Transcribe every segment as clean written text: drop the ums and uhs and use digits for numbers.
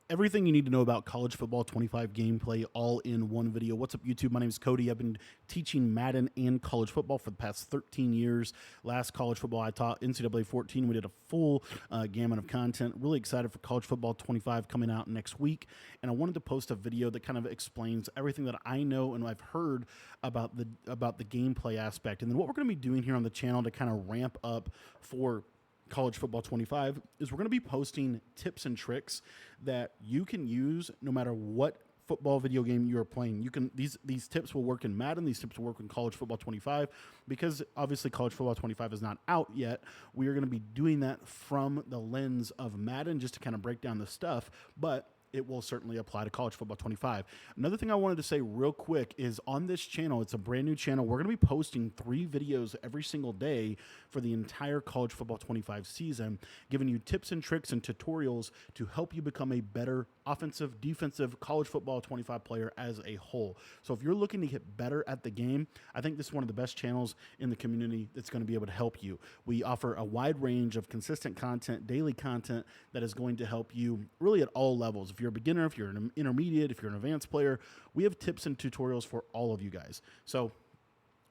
Everything you need to know about college football 25 gameplay all in one video. What's up, YouTube? My name is Cody. I've been teaching Madden and college football for the past 13 years. Last college football I taught NCAA 14. We did a full gamut of content. Really excited for college football 25 coming out next week. And I wanted to post a video that kind of explains everything that I know and I've heard about the gameplay aspect. And then what we're going to be doing here on the channel to kind of ramp up for college football 25 is we're going to be posting tips and tricks that you can use no matter what football video game you're playing. You can these tips will work in Madden, these tips will work in college football 25, because obviously college football 25 is not out yet. We are going to be doing that from the lens of Madden just to kind of break down the stuff, but it will certainly apply to college football 25. Another thing I wanted to say real quick is on this channel, it's a brand new channel. We're going to be posting 3 videos every single day for the entire college football 25 season, giving you tips and tricks and tutorials to help you become a better offensive, defensive college football 25 player as a whole. So if you're looking to get better at the game, I think this is one of the best channels in the community that's going to be able to help you. We offer a wide range of consistent content, daily content that is going to help you really at all levels. If you're a beginner, if you're an intermediate, if you're an advanced player, we have tips and tutorials for all of you guys. So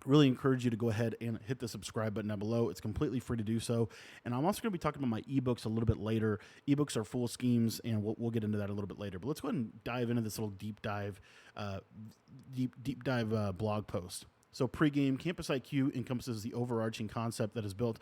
really encourage you to go ahead and hit the subscribe button down below. It's completely free to do so. And I'm also going to be talking about my ebooks a little bit later. Ebooks are full schemes, and we'll get into that a little bit later. But let's go ahead and dive into this little deep dive blog post. So pregame, Campus IQ encompasses the overarching concept that has built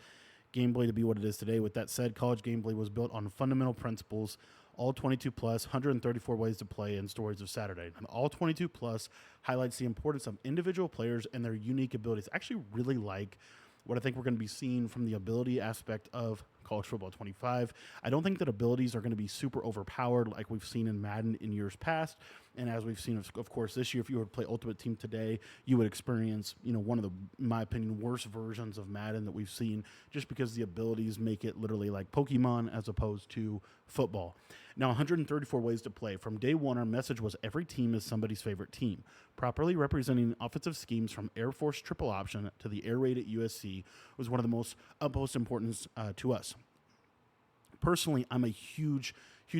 gameplay to be what it is today. With that said, college gameplay was built on fundamental principles, all 22 plus, 134 ways to play, and stories of Saturday. And all 22 plus highlights the importance of individual players and their unique abilities. I actually really like what I think we're going to be seeing from the ability aspect of college football 25. I don't think that abilities are going to be super overpowered like we've seen in Madden in years past. And as we've seen, of course, this year, if you were to play Ultimate Team today, you would experience, one of the, in my opinion, worst versions of Madden that we've seen, just because the abilities make it literally like Pokemon as opposed to football. Now, 134 ways to play. From day one, our message was every team is somebody's favorite team. Properly representing offensive schemes from Air Force triple option to the air raid at USC was one of the most utmost importance to us. Personally, I'm a huge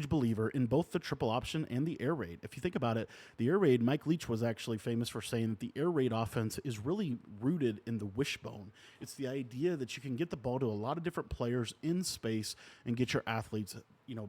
believer in both the triple option and the air raid. If you think about it, the air raid, Mike Leach was actually famous for saying that the air raid offense is really rooted in the wishbone. It's the idea that you can get the ball to a lot of different players in space and get your athletes,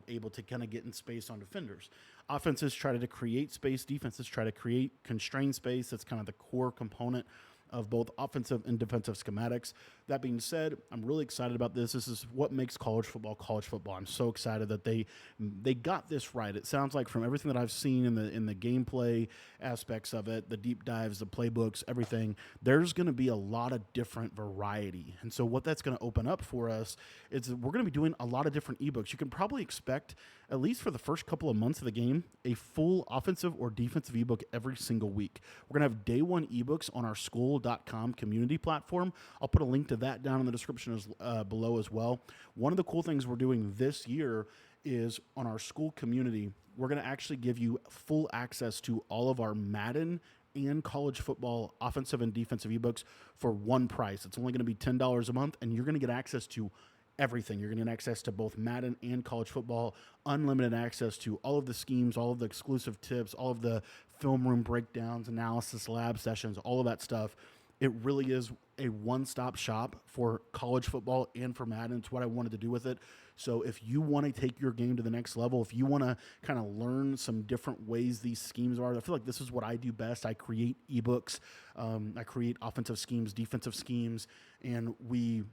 able to kind of get in space on defenders. Offenses try to create space. Defenses try to create constrained space. That's kind of the core component of both offensive and defensive schematics. That being said, I'm really excited about this. This is what makes college football college football. I'm so excited that they got this right. It sounds like from everything that I've seen in the gameplay aspects of it, the deep dives, the playbooks, everything, there's going to be a lot of different variety. And so what that's going to open up for us is we're going to be doing a lot of different ebooks. You can probably expect, at least for the first couple of months of the game, a full offensive or defensive ebook every single week. We're going to have day one ebooks on our school.com community platform. I'll put a link to that down in the description below as well. One of the cool things we're doing this year is on our school community, we're going to actually give you full access to all of our Madden and college football offensive and defensive ebooks for one price. It's only going to be $10 a month, and you're going to get access to everything. You're going to get access to both Madden and college football, unlimited access to all of the schemes, all of the exclusive tips, all of the film room breakdowns, analysis lab sessions, all of that stuff. It really is a one-stop shop for college football and for Madden. It's what I wanted to do with it. So if you want to take your game to the next level, if you want to kind of learn some different ways these schemes are, I feel like this is what I do best. I create ebooks. I create offensive schemes, defensive schemes, and we're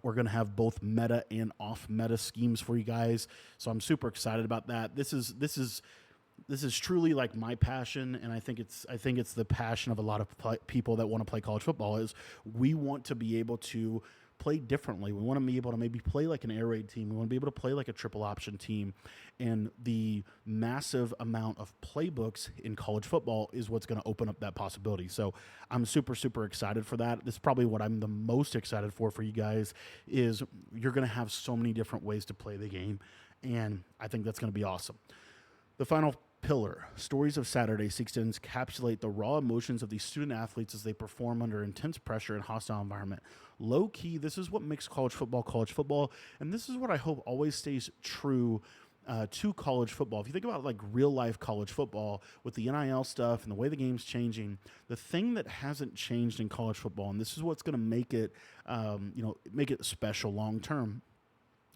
going to have both meta and off meta schemes for you guys. So I'm super excited about that. This is truly like my passion, and I think it's the passion of a lot of people that want to play college football. Is we want to be able to play differently. We want to be able to maybe play like an air raid team. We want to be able to play like a triple option team. And the massive amount of playbooks in college football is what's going to open up that possibility. So I'm super excited for that. This is probably what I'm the most excited for you guys, is you're going to have so many different ways to play the game, and I think that's going to be awesome. The final pillar, Stories of Saturday, seeks to encapsulate the raw emotions of these student athletes as they perform under intense pressure and hostile environment. Low key, this is what makes college football, and this is what I hope always stays true to college football. If you think about like real life college football with the NIL stuff and the way the game's changing, the thing that hasn't changed in college football, and this is what's going to make it, make it special long term,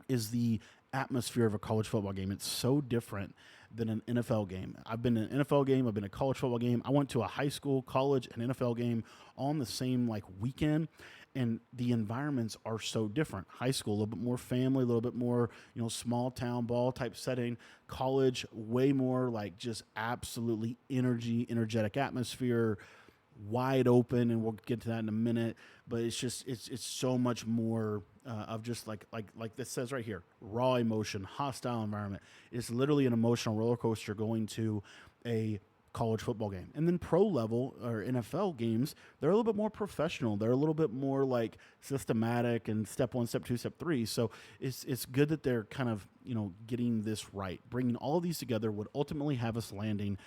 is the atmosphere of a college football game. It's so different than an NFL game. I've been in an NFL game. I've been in a college football game. I went to a high school, college, and NFL game all in the same like weekend. And the environments are so different. High school, a little bit more family, a little bit more, small town ball type setting. College, way more like just absolutely energetic atmosphere, wide open, and we'll get to that in a minute. But it's just it's so much more of just like this says right here, raw emotion, hostile environment. It's literally an emotional roller coaster going to a college football game. And then pro level or NFL games, they're a little bit more professional. They're a little bit more like systematic and step 1, step 2, step 3. So it's good that they're kind of, getting this right. Bringing all of these together would ultimately have us landing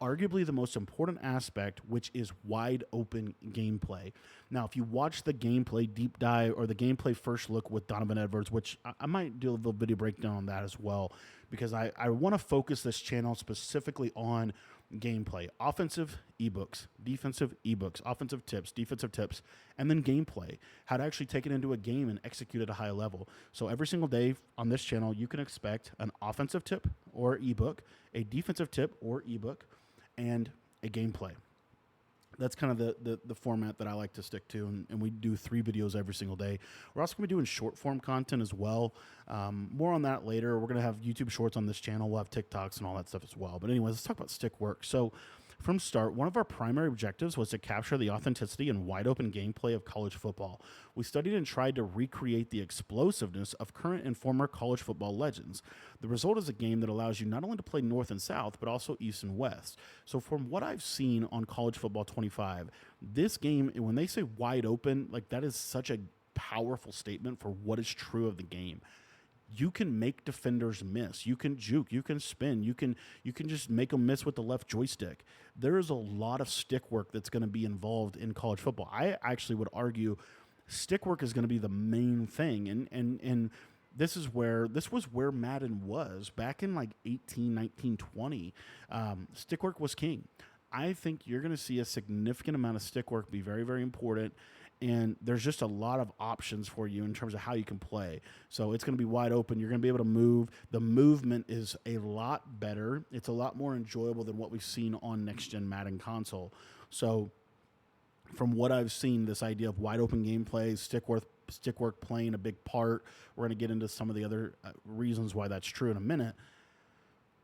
arguably the most important aspect, which is wide open gameplay. Now, if you watch the gameplay deep dive or the gameplay first look with Donovan Edwards, which I might do a little video breakdown on that as well, because I want to focus this channel specifically on gameplay, offensive ebooks, defensive ebooks, offensive tips, defensive tips, and then gameplay, how to actually take it into a game and execute at a high level. So every single day on this channel, you can expect an offensive tip or ebook, a defensive tip or ebook, and a gameplay. That's kind of the format that I like to stick to, and we do 3 videos every single day. We're also going to be doing short form content as well. More on that later. We're going to have YouTube Shorts on this channel. We'll have TikToks and all that stuff as well. But anyways, let's talk about Stickwork. So from start, one of our primary objectives was to capture the authenticity and wide open gameplay of college football. We studied and tried to recreate the explosiveness of current and former college football legends. The result is a game that allows you not only to play north and south, but also east and west. So from what I've seen on College Football 25, this game, when they say wide open, like that is such a powerful statement for what is true of the game. You can make defenders miss. You can juke. You can spin. You can just make them miss with the left joystick. There is a lot of stick work that's going to be involved in college football. I actually would argue stick work is going to be the main thing. And this was where Madden was back in like 18, 19, 20. Stick work was king. I think you're going to see a significant amount of stick work be very, very important. And there's just a lot of options for you in terms of how you can play. So it's going to be wide open. You're going to be able to move. The movement is a lot better. It's a lot more enjoyable than what we've seen on next-gen Madden console. So from what I've seen, this idea of wide open gameplay, stickwork playing a big part. We're going to get into some of the other reasons why that's true in a minute.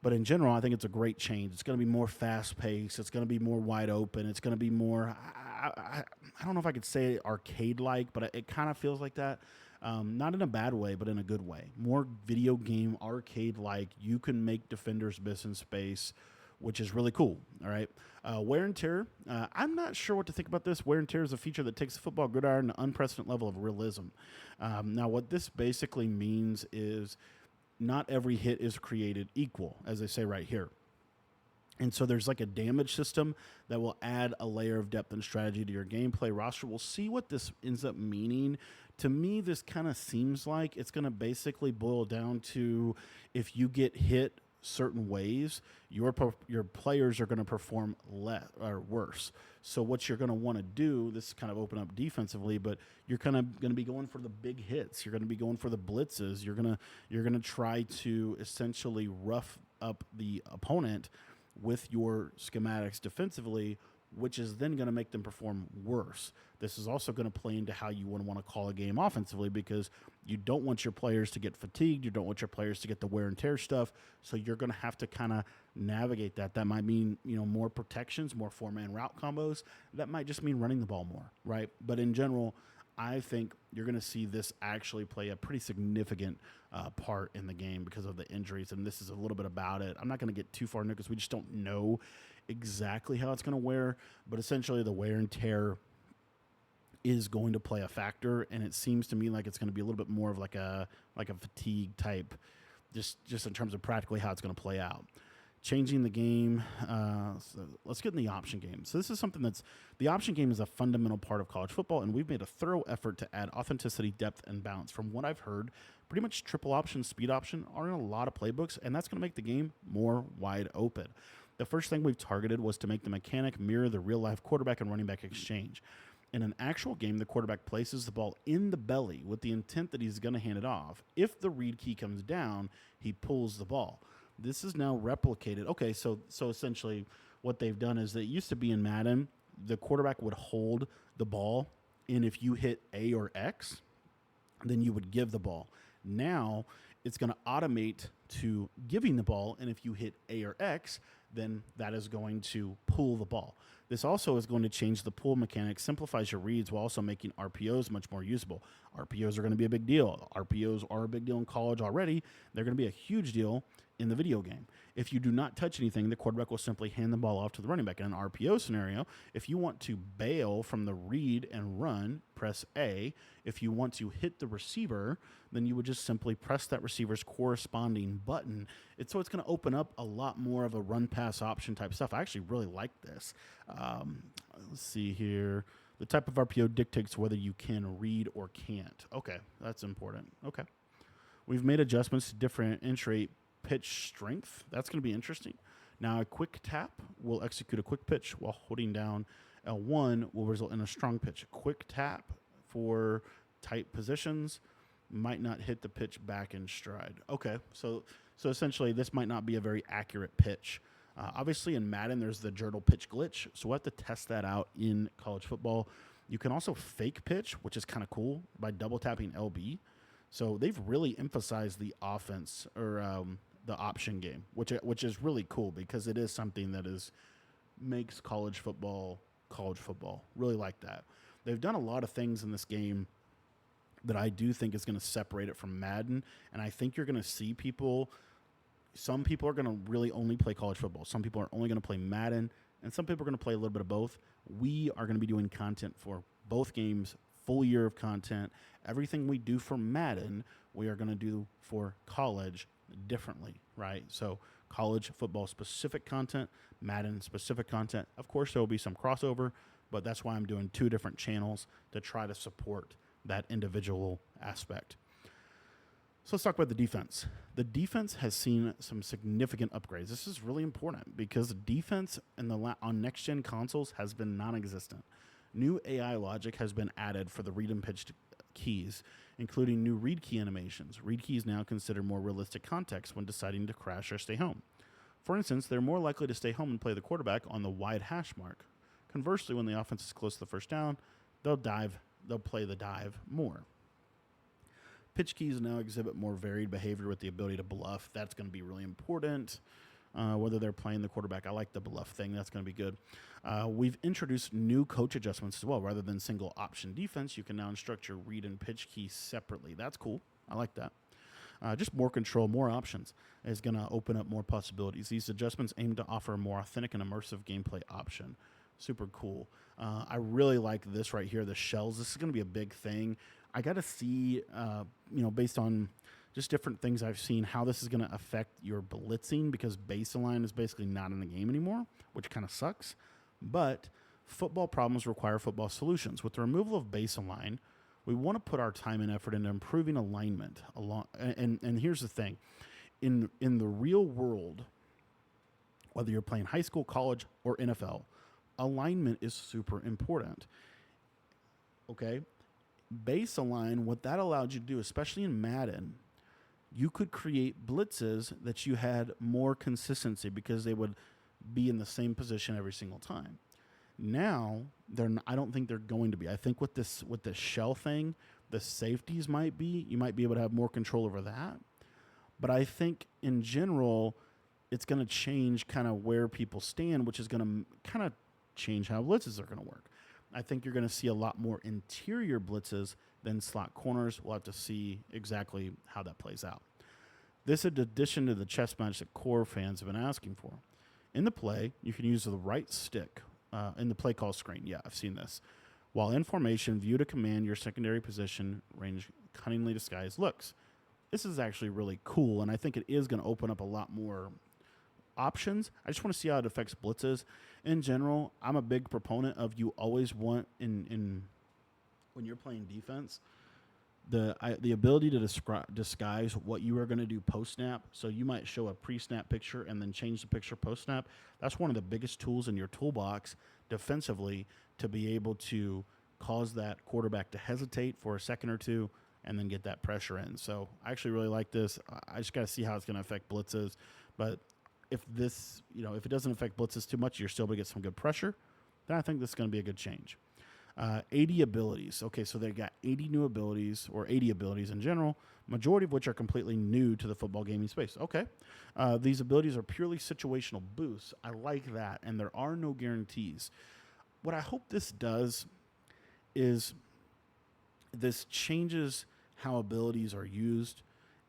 But in general, I think it's a great change. It's going to be more fast-paced. It's going to be more wide open. It's going to be more, I don't know if I could say arcade-like, but it kind of feels like that. Not in a bad way, but in a good way. More video game arcade-like. You can make defenders miss in space, which is really cool. All right. Wear and tear. I'm not sure what to think about this. Wear and tear is a feature that takes the football gridiron to an unprecedented level of realism. Now, what this basically means is not every hit is created equal, as they say right here. And so there's like a damage system that will add a layer of depth and strategy to your gameplay roster. We'll see what this ends up meaning. To me, this kind of seems like it's going to basically boil down to if you get hit certain ways, your players are going to perform less or worse. So what you're going to want to do, this is kind of open up defensively, but you're kind of going to be going for the big hits. You're going to be going for the blitzes. You're going to try to essentially rough up the opponent with your schematics defensively, which is then going to make them perform worse. This is also going to play into how you want to call a game offensively, because you don't want your players to get fatigued. You don't want your players to get the wear and tear stuff. So you're going to have to kind of navigate that. That might mean, more protections, more 4-man route combos. That might just mean running the ball more, right? But in general, I think you're going to see this actually play a pretty significant part in the game because of the injuries, and this is a little bit about it. I'm not going to get too far into it because we just don't know exactly how it's going to wear, but essentially the wear and tear is going to play a factor, and it seems to me like it's going to be a little bit more of like a fatigue type, just in terms of practically how it's going to play out. Changing the game. So let's get in the option game. So this is something the option game is a fundamental part of college football, and we've made a thorough effort to add authenticity, depth, and balance. From what I've heard, pretty much triple option, speed option are in a lot of playbooks, and that's going to make the game more wide open. The first thing we've targeted was to make the mechanic mirror the real-life quarterback and running back exchange. In an actual game, the quarterback places the ball in the belly with the intent that he's going to hand it off. If the read key comes down, he pulls the ball. This is now replicated. Okay, so essentially what they've done is that it used to be in Madden, the quarterback would hold the ball, and if you hit A or X, then you would give the ball. Now it's going to automate to giving the ball, and if you hit A or X, then that is going to pull the ball. This also is going to change the pull mechanic, simplifies your reads while also making RPOs much more usable. RPOs are going to be a big deal. RPOs are a big deal in college already. They're going to be a huge deal in the video game. If you do not touch anything, the quarterback will simply hand the ball off to the running back. In an RPO scenario, if you want to bail from the read and run, press A. If you want to hit the receiver, then you would just simply press that receiver's corresponding button. So it's going to open up a lot more of a run-pass option type stuff. I actually really like this. Let's see here. The type of RPO dictates whether you can read or can't. Okay, that's important. Okay. We've made adjustments to differentiate pitch strength. That's going to be interesting. Now, a quick tap will execute a quick pitch while holding down L1 will result in a strong pitch. A quick tap for tight positions might not hit the pitch back in stride. Okay, so essentially this might not be a very accurate pitch. Obviously in Madden there's the Jurtle pitch glitch, so we'll have to test that out in college football. You can also fake pitch, which is kind of cool, by double tapping LB. So they've really emphasized the offense or the option game, which is really cool because it is something that makes college football. Really like that. They've done a lot of things in this game that I do think is going to separate it from Madden, and I think you're going to see some people are going to really only play college football. Some people are only going to play Madden, and some people are going to play a little bit of both. We are going to be doing content for both games, full year of content. Everything we do for Madden, we are going to do for college differently, right? So college football specific content, Madden specific content. Of course, there will be some crossover, but that's why I'm doing 2 different channels to try to support that individual aspect. So let's talk about the defense. The defense has seen some significant upgrades. This is really important because defense on next-gen consoles has been non-existent. New AI logic has been added for the read and pitch keys, including new read key animations. Read keys now consider more realistic context when deciding to crash or stay home. For instance, they're more likely to stay home and play the quarterback on the wide hash mark. Conversely, when the offense is close to the first down, they'll play the dive more. Pitch keys now exhibit more varied behavior with the ability to bluff. That's going to be really important. Whether they're playing the quarterback, I like the bluff thing. That's going to be good. We've introduced new coach adjustments as well. Rather than single option defense, you can now instruct your read and pitch keys separately. That's cool. I like that. Just more control, more options is going to open up more possibilities. These adjustments aim to offer a more authentic and immersive gameplay option. Super cool. I really like this right here, the shells. This is going to be a big thing. I got to see, based on just different things I've seen, how this is going to affect your blitzing, because baseline is basically not in the game anymore, which kind of sucks. But football problems require football solutions. With the removal of baseline, we want to put our time and effort into improving alignment. And here's the thing. In the real world, whether you're playing high school, college, or NFL, alignment is super important. Okay? Base align, what that allowed you to do, especially in Madden, you could create blitzes that you had more consistency because they would be in the same position every single time. Now, I don't think they're going to be. I think with this shell thing, the safeties you might be able to have more control over that. But I think in general, it's going to change kind of where people stand, which is going to kind of change how blitzes are going to work. I think you're going to see a lot more interior blitzes than slot corners. We'll have to see exactly how that plays out. This is in addition to the chess match that core fans have been asking for. In the play, you can use the right stick in the play call screen. Yeah, I've seen this. While in formation, view to command your secondary position range cunningly disguised looks. This is actually really cool, and I think it is going to open up a lot more options. I just want to see how it affects blitzes. In general, I'm a big proponent of you always want when you're playing defense, the ability to disguise what you are going to do post snap. So you might show a pre snap picture and then change the picture post snap. That's one of the biggest tools in your toolbox defensively to be able to cause that quarterback to hesitate for a second or two and then get that pressure in. So I actually really like this. I just got to see how it's going to affect blitzes. But if this, if it doesn't affect blitzes too much, you're still going to get some good pressure, then I think this is going to be a good change. 80 abilities. Okay, so they got 80 new abilities, or 80 abilities in general, majority of which are completely new to the football gaming space. Okay, these abilities are purely situational boosts. I like that, and there are no guarantees. What I hope this does is this changes how abilities are used,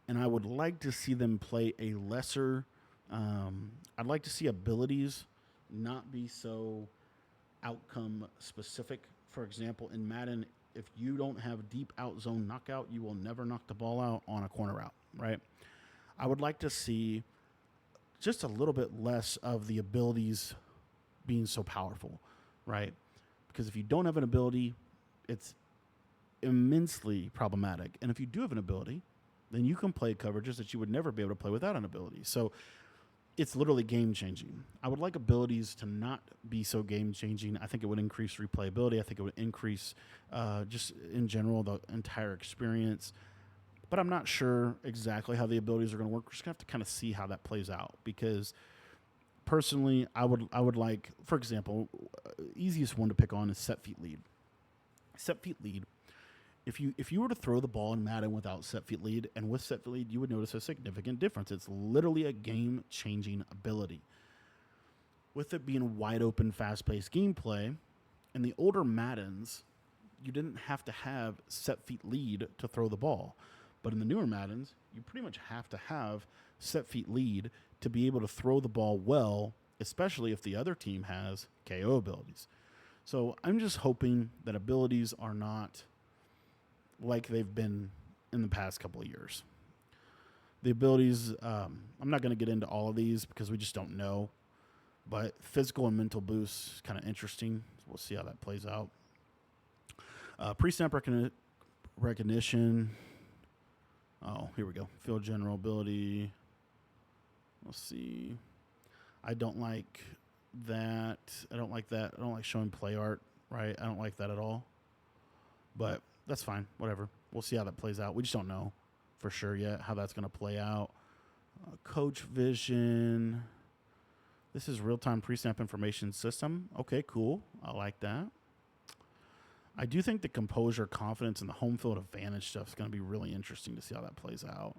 and I would like to see them play a lesser. I'd like to see abilities not be so outcome specific. For example, in Madden, if you don't have deep out zone knockout, you will never knock the ball out on a corner route, right? I would like to see just a little bit less of the abilities being so powerful, right? Because if you don't have an ability, it's immensely problematic. And if you do have an ability, then you can play coverages that you would never be able to play without an ability. So it's literally game-changing. I would like abilities to not be so game-changing. I think it would increase replayability. I think it would increase, just in general, the entire experience. But I'm not sure exactly how the abilities are going to work. We're just going to have to kind of see how that plays out. Because personally, I would like, for example, easiest one to pick on is set feet lead. Set feet lead. If you were to throw the ball in Madden without set feet lead and with set feet lead, you would notice a significant difference. It's literally a game-changing ability. With it being wide open, fast-paced gameplay, in the older Maddens, you didn't have to have set feet lead to throw the ball. But in the newer Maddens, you pretty much have to have set feet lead to be able to throw the ball well, especially if the other team has KO abilities. So I'm just hoping that abilities are not like they've been in the past couple of years. The abilities, I'm not going to get into all of these because we just don't know. But physical and mental boosts, kind of interesting. We'll see how that plays out. Pre-snap recognition. Oh, here we go. Field general ability. Let's see. I don't like that. I don't like that. I don't like showing play art, right? I don't like that at all. But that's fine. Whatever. We'll see how that plays out. We just don't know for sure yet how that's going to play out. Coach vision. This is real-time pre-snap information system. Okay, cool. I like that. I do think the composure, confidence, and the home field advantage stuff is going to be really interesting to see how that plays out.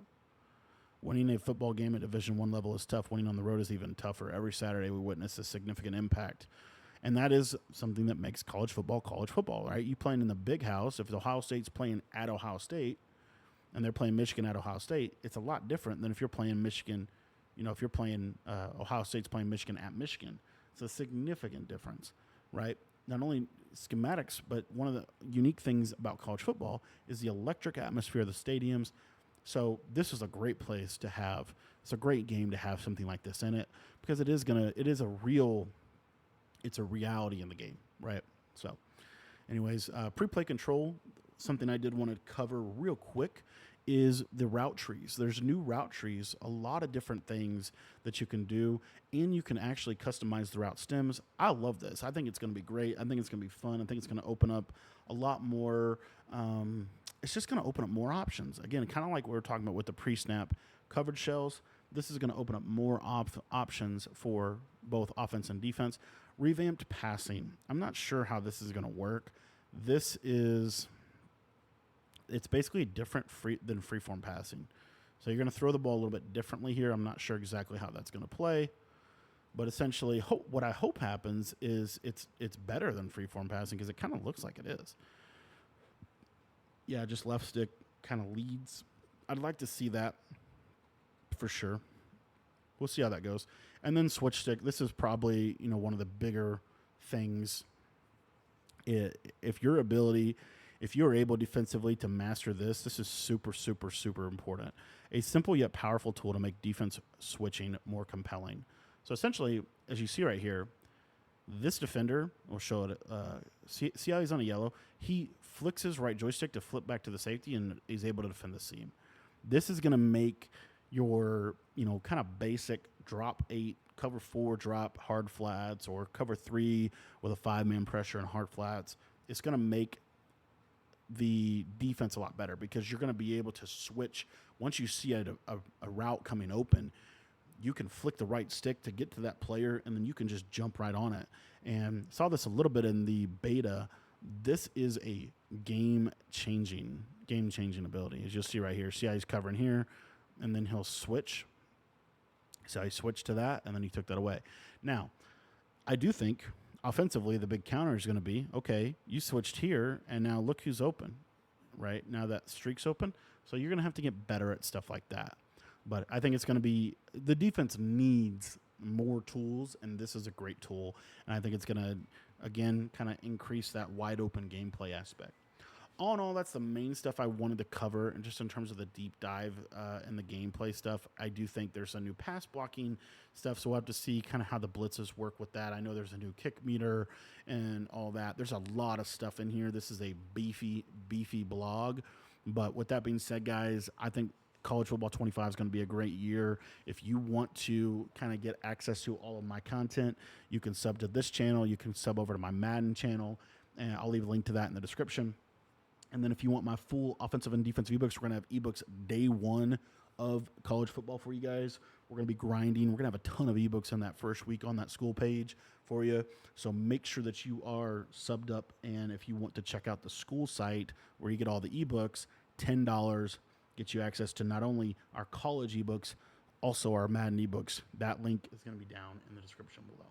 Winning a football game at Division I level is tough. Winning on the road is even tougher. Every Saturday we witness a significant impact. And that is something that makes college football, right? You playing in the big house. If Ohio State's playing at Ohio State and they're playing Michigan at Ohio State, it's a lot different than if you're playing Michigan. If you're playing Ohio State's playing Michigan at Michigan. It's a significant difference, right? Not only schematics, but one of the unique things about college football is the electric atmosphere of the stadiums. So this is a great place to have. It's a great game to have something like this in it because it's a reality in the game, right? So anyways, PrePlay Control, something I did want to cover real quick is the route trees. There's new route trees, a lot of different things that you can do, and you can actually customize the route stems. I love this. I think it's going to be great. I think it's going to be fun. I think it's going to open up a lot more. It's just going to open up more options. Again, kind of like we were talking about with the pre-snap coverage shells. This is going to open up more options for both offense and defense. Revamped passing. I'm not sure how this is going to work. It's basically different than freeform passing. So you're going to throw the ball a little bit differently here. I'm not sure exactly how that's going to play. But essentially, what I hope happens is it's better than freeform passing because it kind of looks like it is. Yeah, just left stick kind of leads. I'd like to see that for sure. We'll see how that goes. And then switch stick. This is probably, one of the bigger things. If you're able defensively to master this is super, super, super important. A simple yet powerful tool to make defense switching more compelling. So essentially, as you see right here, This defender, we'll show it. See how he's on a yellow? He flicks his right joystick to flip back to the safety, and he's able to defend the seam. This is going to make your, kind of basic drop 8, cover 4 drop hard flats, or cover 3 with a 5-man pressure and hard flats. It's going to make the defense a lot better because you're going to be able to switch. Once you see a route coming open, you can flick the right stick to get to that player, and then you can just jump right on it. And saw this a little bit in the beta. This is a game-changing ability. As you'll see right here, see how he's covering here, and then he'll switch. So he switched to that, and then he took that away. Now, I do think offensively the big counter is going to be, okay, you switched here, and now look who's open, right? Now that streak's open, so you're going to have to get better at stuff like that. But I think it's going to be – the defense needs more tools, and this is a great tool. And I think it's going to, again, kind of increase that wide-open gameplay aspect. All in all, that's the main stuff I wanted to cover. And just in terms of the deep dive and the gameplay stuff, I do think there's a new pass blocking stuff, so we'll have to see kind of how the blitzes work with that. I know there's a new kick meter and all that. There's a lot of stuff in here. This is a beefy blog. But with that being said, guys, I think College Football 25 is going to be a great year. If you want to kind of get access to all of my content, you can sub to this channel. You can sub over to my Madden channel, and I'll leave a link to that in the description. And then if you want my full offensive and defensive ebooks, we're going to have ebooks day 1 of college football for you guys. We're going to be grinding. We're going to have a ton of ebooks in that first week on that school page for you. So make sure that you are subbed up. And if you want to check out the school site where you get all the ebooks, $10 gets you access to not only our college ebooks, also our Madden ebooks. That link is going to be down in the description below.